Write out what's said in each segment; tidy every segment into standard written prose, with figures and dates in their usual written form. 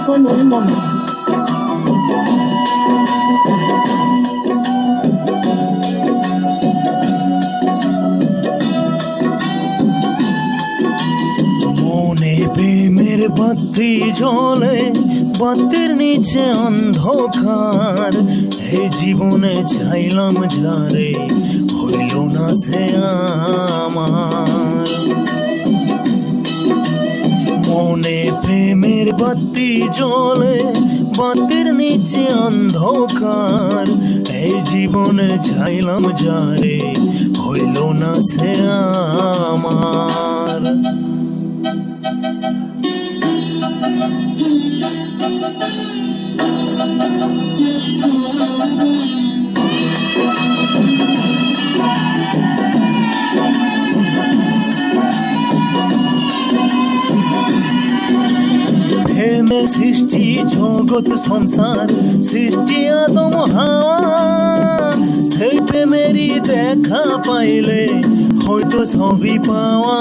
con người mồm মনে প্রেমের বাতি জ্বলে, বাতির নিচে অন্ধকার। এই জীবনে চাইলাম যারে, হইল না সে আমার। মনে প্রেমের বাতি জ্বলে, বাতির নিচে অন্ধকার। এই জীবনে চাইলাম যারে, হইল না সে আমার। প্রেমের সৃষ্টি জগৎ সংসার, সৃষ্টি আদম হাওয়া। সেই প্রেমেরই দেখা পাইলে হয়তো সবই পাওয়া।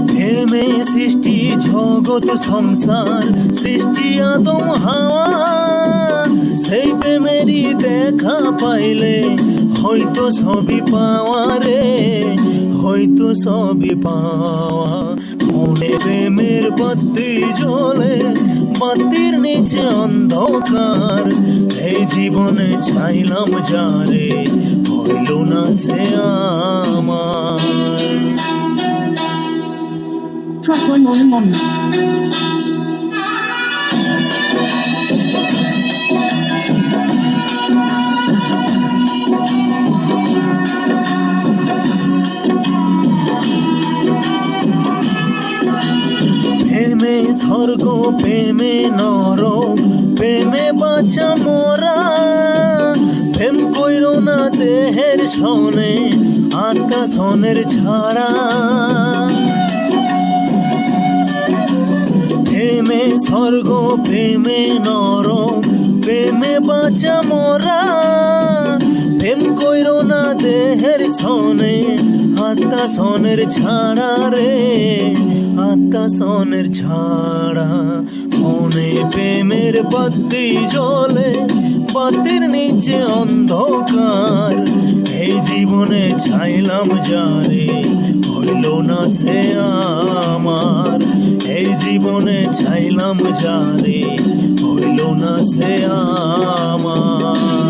প্রেমে সৃষ্টি জগৎ সংসার, সৃষ্টি আদম হাওয়া। সেই প্রেমেরই দেখা পাইলে হয়তো সবই পাওয়া রে, হয়তো সবই পাওয়া। মনে প্রেমের বাতি জ্বলে, বাতির নিচে অন্ধকার। এই জীবনে চাইলাম যারে, হইল না সে আমার। con người mồm প্রেমে স্বর্গ, প্রেমে নরক, প্রেমে বাঁচা মোরা। প্রেম কইর না দেহের সনে, আত্মা সনের ছাড়া। প্রেমে স্বর্গ, প্রেমে নরক, প্রেমে বাঁচা মোরা। প্রেম কইর না দেহের সনে, আত্মা সনের ছাড়া রে, আত্মা সনের ছাড়া। মনে প্রেমের বাতি জ্বলে, বাতির নিচে অন্ধকার। এই জীবনে চাইলাম যারে, হইল না সে আমার। এই জীবনে চাইলাম যারে, হইল না সে আমার।